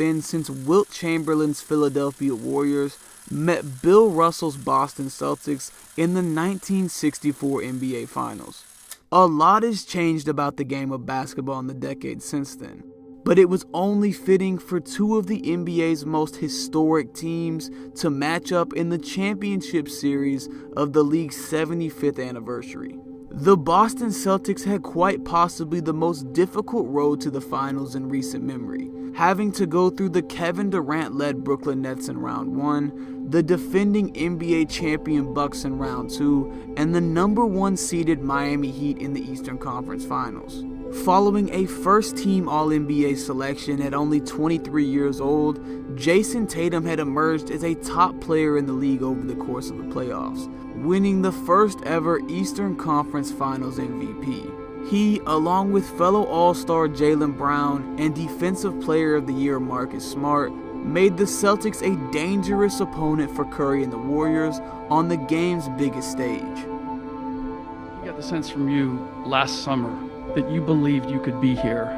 been since Wilt Chamberlain's Philadelphia Warriors met Bill Russell's Boston Celtics in the 1964 NBA Finals. A lot has changed about the game of basketball in the decades since then, but it was only fitting for two of the NBA's most historic teams to match up in the championship series of the league's 75th anniversary. The Boston Celtics had quite possibly the most difficult road to the finals in recent memory, having to go through the Kevin Durant-led Brooklyn Nets in round 1, the defending NBA champion Bucks in round 2, and the number 1 seeded Miami Heat in the Eastern Conference Finals. Following a first-team All-NBA selection at only 23 years old, Jason Tatum had emerged as a top player in the league over the course of the playoffs, winning the first ever Eastern Conference Finals MVP. He, along with fellow All-Star Jaylen Brown and Defensive Player of the Year Marcus Smart, made the Celtics a dangerous opponent for Curry and the Warriors on the game's biggest stage. I got the sense from you last summer that you believed you could be here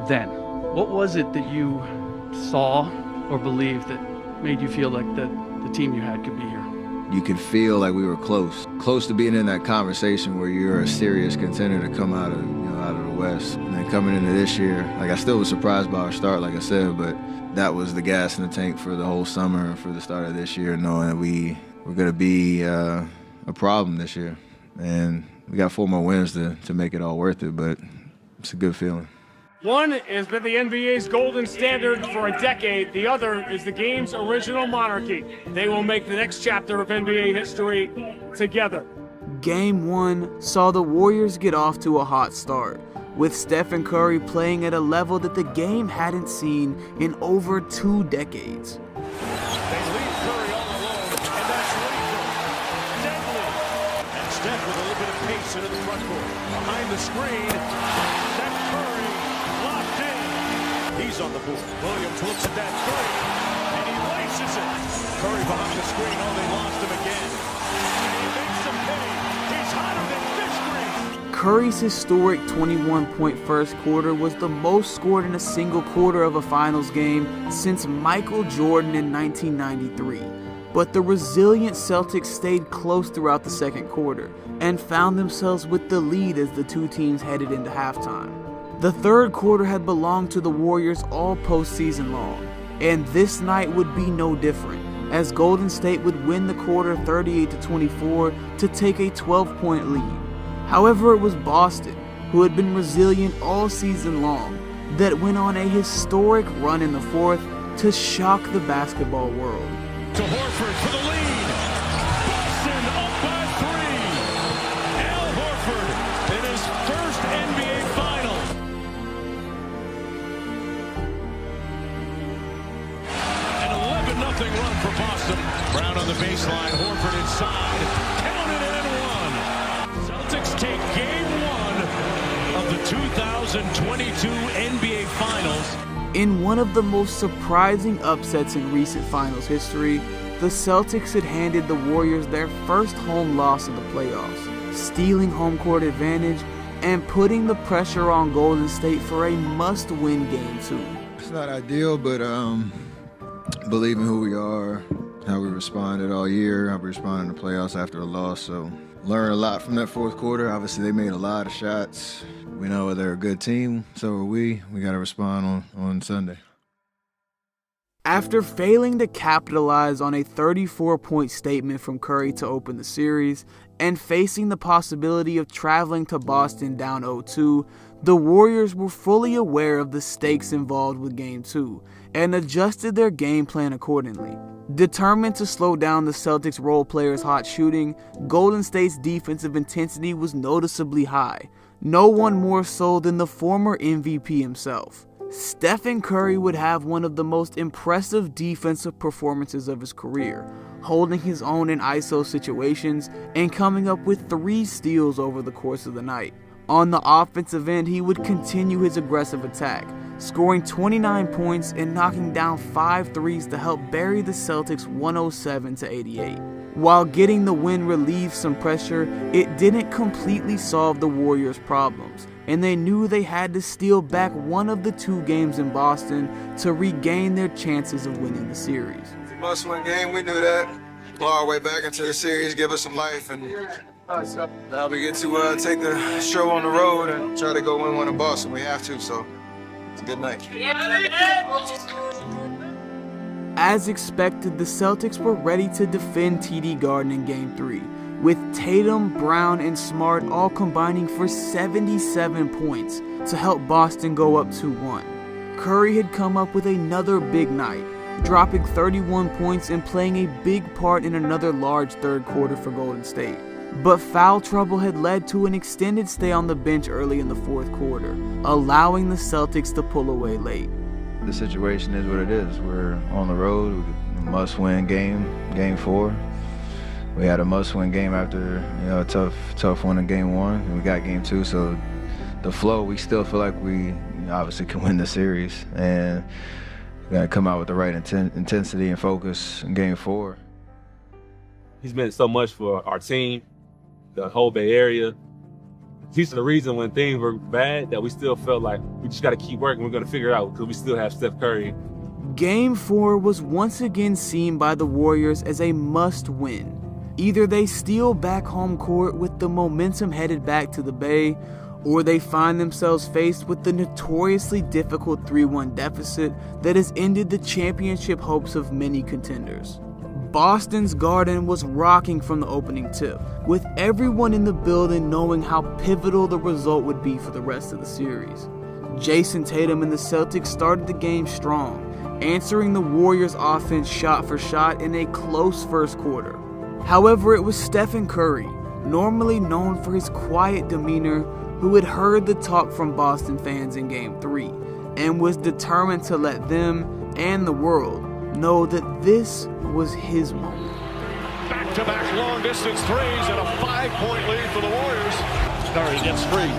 then. What was it that you saw or believed that made you feel like the team you had could be here? You could feel like we were close to being in that conversation where you're a serious contender to come out of the West. And then coming into this year, I still was surprised by our start, like I said, but that was the gas in the tank for the whole summer and for the start of this year, knowing that we were going to be a problem this year. And we got 4 more wins to make it all worth it, but it's a good feeling. One has been the NBA's golden standard for a decade. The other is the game's original monarchy. They will make the next chapter of NBA history together. Game 1 saw the Warriors get off to a hot start, with Stephen Curry playing at a level that the game hadn't seen in over 2 decades. They leave Curry all alone, and that's Jefe. Deadly. And Steph with a little bit of pace into the front court. Behind the screen, Steph Curry locked in. He's on the board. Williams looks at that three, and he laces it. Curry behind the screen, oh, they lost him again. And he makes them pay. He's hotter than fish grease. Curry's historic 21-point first quarter was the most scored in a single quarter of a finals game since Michael Jordan in 1993. But the resilient Celtics stayed close throughout the second quarter and found themselves with the lead as the two teams headed into halftime. The third quarter had belonged to the Warriors all postseason long, and this night would be no different, as Golden State would win the quarter 38-24 to take a 12-point lead. However, it was Boston, who had been resilient all season long, that went on a historic run in the fourth to shock the basketball world. To Horford for the lead. Boston up by 3. Al Horford in his first NBA Finals. An 11-0 run for Boston. Brown on the baseline. Horford inside. Counted and 1. Celtics take game 1 of the 2022 NBA Finals. In one of the most surprising upsets in recent finals history, the Celtics had handed the Warriors their first home loss of the playoffs, stealing home court advantage and putting the pressure on Golden State for a must-win Game 2. It's not ideal, but believing who we are, how we responded all year, how we responded in the playoffs after a loss, so learned a lot from that fourth quarter. Obviously, they made a lot of shots. We know they're a good team, so are we. We got to respond on Sunday. After failing to capitalize on a 34-point statement from Curry to open the series, and facing the possibility of traveling to Boston down 0-2, the Warriors were fully aware of the stakes involved with Game 2, and adjusted their game plan accordingly. Determined to slow down the Celtics' role players' hot shooting, Golden State's defensive intensity was noticeably high, no one more so than the former MVP himself. Stephen Curry would have one of the most impressive defensive performances of his career, holding his own in ISO situations and coming up with 3 steals over the course of the night. On the offensive end, he would continue his aggressive attack, scoring 29 points and knocking down 5 threes to help bury the Celtics 107-88. While getting the win relieved some pressure, it didn't completely solve the Warriors' problems, and they knew they had to steal back one of the 2 games in Boston to regain their chances of winning the series. It's a must-win game, we knew that. Claw our way back into the series, give us some life, and now we get to take the show on the road and try to go win one in Boston. We have to, so it's a good night. As expected, the Celtics were ready to defend TD Garden in Game 3, with Tatum, Brown, and Smart all combining for 77 points to help Boston go up 2-1. Curry had come up with another big night, dropping 31 points and playing a big part in another large third quarter for Golden State. But foul trouble had led to an extended stay on the bench early in the fourth quarter, allowing the Celtics to pull away late. The situation is what it is. We're on the road, must-win game, Game 4. We had a must-win game after a tough one in Game 1, and we got Game 2. So the flow, we still feel like we obviously can win the series, and we got to come out with the right intensity and focus in Game 4. He's meant so much for our team, the whole Bay Area. He's the reason when things were bad that we still felt like we just got to keep working. We're going to figure it out because we still have Steph Curry. Game 4 was once again seen by the Warriors as a must-win. Either they steal back home court with the momentum headed back to the Bay, or they find themselves faced with the notoriously difficult 3-1 deficit that has ended the championship hopes of many contenders. Boston's Garden was rocking from the opening tip, with everyone in the building knowing how pivotal the result would be for the rest of the series. Jason Tatum and the Celtics started the game strong, answering the Warriors' offense shot for shot in a close first quarter. However, it was Stephen Curry, normally known for his quiet demeanor, who had heard the talk from Boston fans in Game 3, and was determined to let them and the world know that this was his moment. Back-to-back long-distance threes and a 5-point lead for the Warriors. Curry gets free.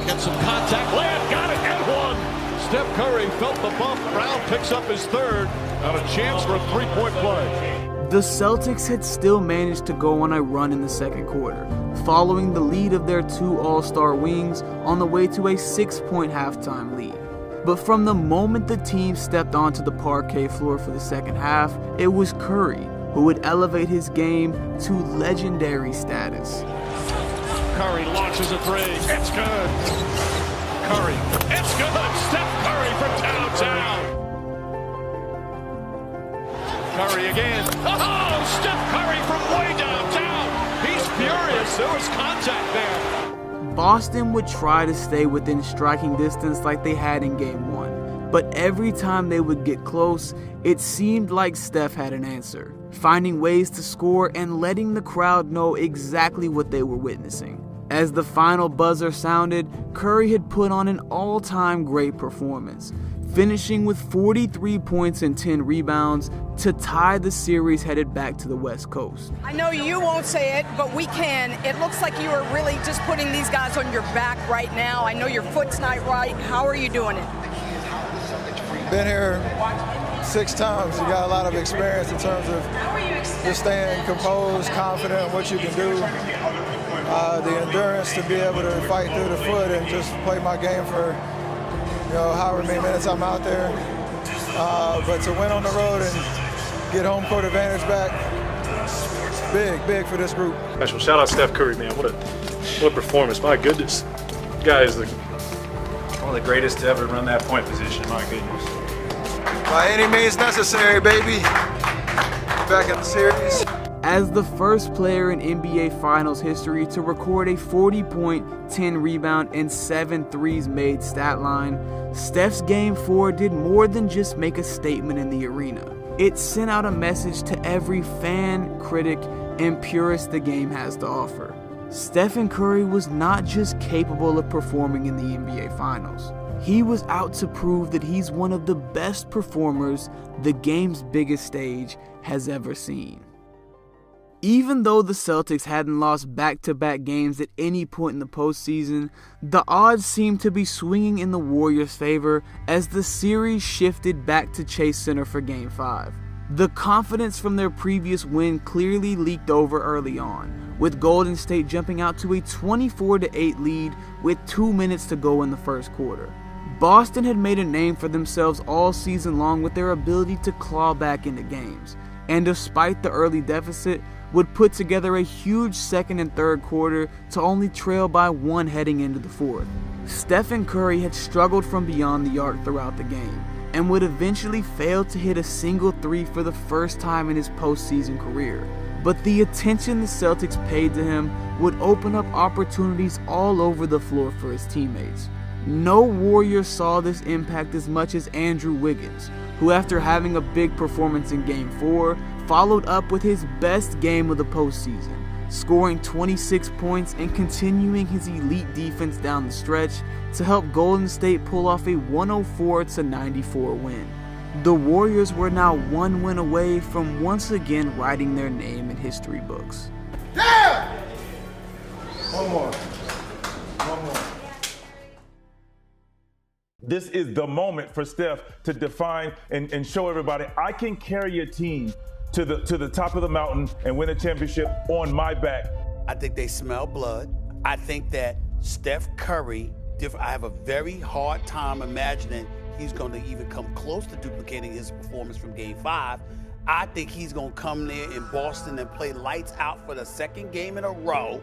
Gets some contact. Layup, got it, and one. Steph Curry felt the bump. Brown picks up his third. Got a chance for a 3-point play. The Celtics had still managed to go on a run in the second quarter, following the lead of their 2 all-star wings on the way to a 6-point halftime lead. But from the moment the team stepped onto the parquet floor for the second half, it was Curry who would elevate his game to legendary status. Curry launches a three. It's good. Curry. It's good. Steph Curry from downtown. Curry again. Oh, Steph Curry from way downtown. He's furious. There was contact there. Boston would try to stay within striking distance like they had in Game 1, but every time they would get close, it seemed like Steph had an answer, finding ways to score and letting the crowd know exactly what they were witnessing. As the final buzzer sounded, Curry had put on an all-time great performance, finishing with 43 points and 10 rebounds to tie the series headed back to the West Coast. I know you won't say it, but we can. It looks like you are really just putting these guys on your back right now. I know your foot's not right. How are you doing it? Been here 6 times. You got a lot of experience in terms of just staying composed, confident in what you can do. The endurance to be able to fight through the foot and just play my game for however many minutes I'm out there. But to win on the road and get home court advantage back, big for this group. Special shout out Steph Curry, man. What a performance. My goodness. The guy is one of the greatest to ever run that point position. My goodness. By any means necessary, baby. Back in the series. As the first player in NBA Finals history to record a 40-point, 10-rebound, and 7 threes made stat line, Steph's Game 4 did more than just make a statement in the arena. It sent out a message to every fan, critic, and purist the game has to offer. Stephen Curry was not just capable of performing in the NBA Finals. He was out to prove that he's one of the best performers the game's biggest stage has ever seen. Even though the Celtics hadn't lost back-to-back games at any point in the postseason, the odds seemed to be swinging in the Warriors' favor as the series shifted back to Chase Center for Game 5. The confidence from their previous win clearly leaked over early on, with Golden State jumping out to a 24-8 lead with 2 minutes to go in the first quarter. Boston had made a name for themselves all season long with their ability to claw back into games, and despite the early deficit, would put together a huge second and third quarter to only trail by 1 heading into the fourth. Stephen Curry had struggled from beyond the arc throughout the game, and would eventually fail to hit a single three for the first time in his postseason career. But the attention the Celtics paid to him would open up opportunities all over the floor for his teammates. No Warrior saw this impact as much as Andrew Wiggins, who after having a big performance in Game 4, followed up with his best game of the postseason, scoring 26 points and continuing his elite defense down the stretch to help Golden State pull off a 104-94 win. The Warriors were now 1 win away from once again writing their name in history books. Yeah! One more. This is the moment for Steph to define and show everybody, I can carry a team to the top of the mountain and win a championship on my back. I think they smell blood. I think that Steph Curry, I have a very hard time imagining he's going to even come close to duplicating his performance from Game 5. I think he's going to come there in Boston and play lights out for the second game in a row.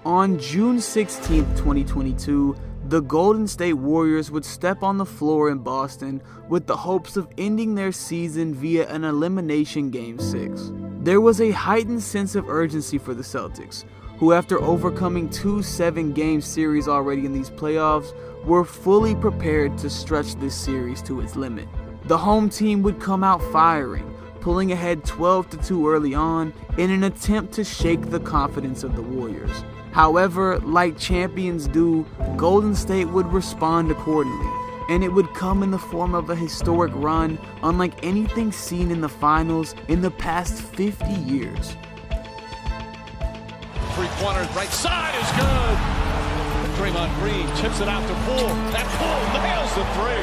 On June 16, 2022, the Golden State Warriors would step on the floor in Boston with the hopes of ending their season via an elimination Game 6. There was a heightened sense of urgency for the Celtics, who after overcoming 2 7-game series already in these playoffs, were fully prepared to stretch this series to its limit. The home team would come out firing, pulling ahead 12-2 early on in an attempt to shake the confidence of the Warriors. However, like champions do, Golden State would respond accordingly, and it would come in the form of a historic run unlike anything seen in the finals in the past 50 years. Three-pointer right side is good. Draymond Green tips it out to Poole. And Poole nails the three.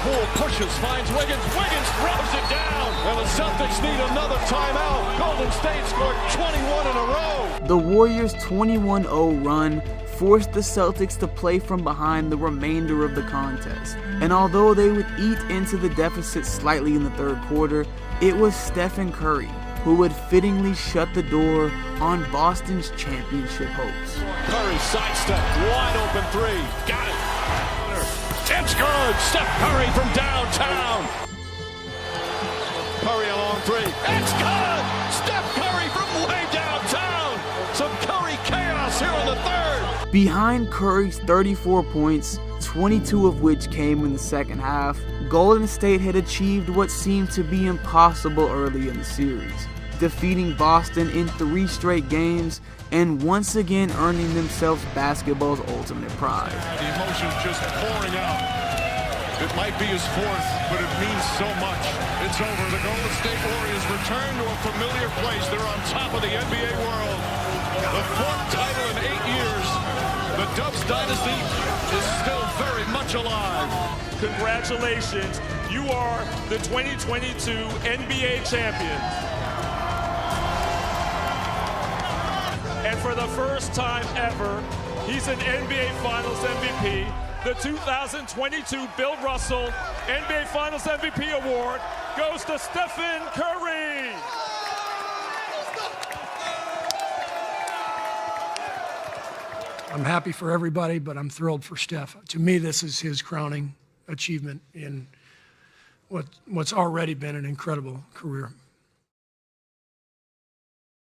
Poole pushes, finds Wiggins. Wiggins throws it down. And the Celtics need another timeout. Golden State scored 21 in a row. The Warriors' 21-0 run forced the Celtics to play from behind the remainder of the contest. And although they would eat into the deficit slightly in the third quarter, it was Stephen Curry who would fittingly shut the door on Boston's championship hopes. Curry sidestep, wide open three. Got it. It's good. Steph Curry from downtown. Curry a long three. It's good. Steph Curry from way downtown. Some Curry chaos here in the third. Behind Curry's 34 points, 22 of which came in the second half, Golden State had achieved what seemed to be impossible early in the series, defeating Boston in 3 straight games and once again earning themselves basketball's ultimate pride. The emotion's just pouring out. It might be his 4th, but it means so much. It's over. The Golden State Warriors return to a familiar place. They're on top of the NBA world. The 4th title in 8 years. The Dubs dynasty is still very much alive. Congratulations. You are the 2022 NBA champions. And for the first time ever, he's an NBA Finals MVP. The 2022 Bill Russell NBA Finals MVP award goes to Stephen Curry. I'm happy for everybody, but I'm thrilled for Steph. To me, this is his crowning achievement in what's already been an incredible career.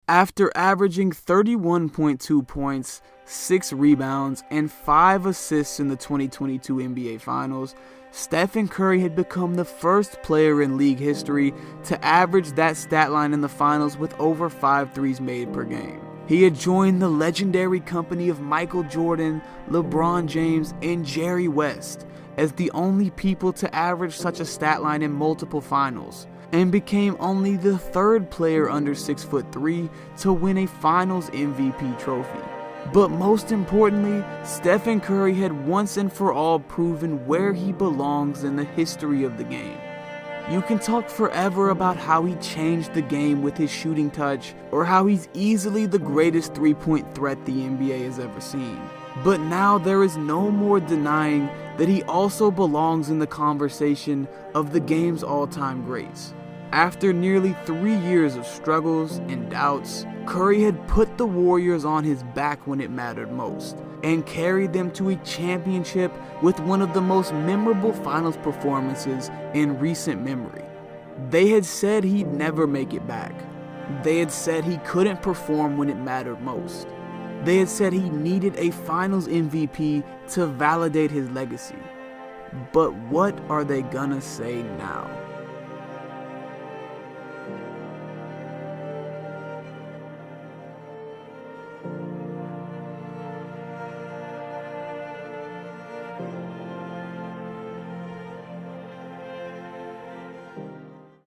After averaging 31.2 points, 6 rebounds, and 5 assists in the 2022 NBA Finals, Stephen Curry had become the first player in league history to average that stat line in the finals with over 5 threes made per game. He had joined the legendary company of Michael Jordan, LeBron James, and Jerry West as the only people to average such a stat line in multiple finals, and became only the 3rd player under 6'3" to win a Finals MVP trophy. But most importantly, Stephen Curry had once and for all proven where he belongs in the history of the game. You can talk forever about how he changed the game with his shooting touch, or how he's easily the greatest three-point threat the NBA has ever seen. But now there is no more denying that he also belongs in the conversation of the game's all-time greats. After nearly 3 years of struggles and doubts, Curry had put the Warriors on his back when it mattered most, and carried them to a championship with one of the most memorable finals performances in recent memory. They had said he'd never make it back. They had said he couldn't perform when it mattered most. They had said he needed a finals MVP to validate his legacy. But what are they gonna say now?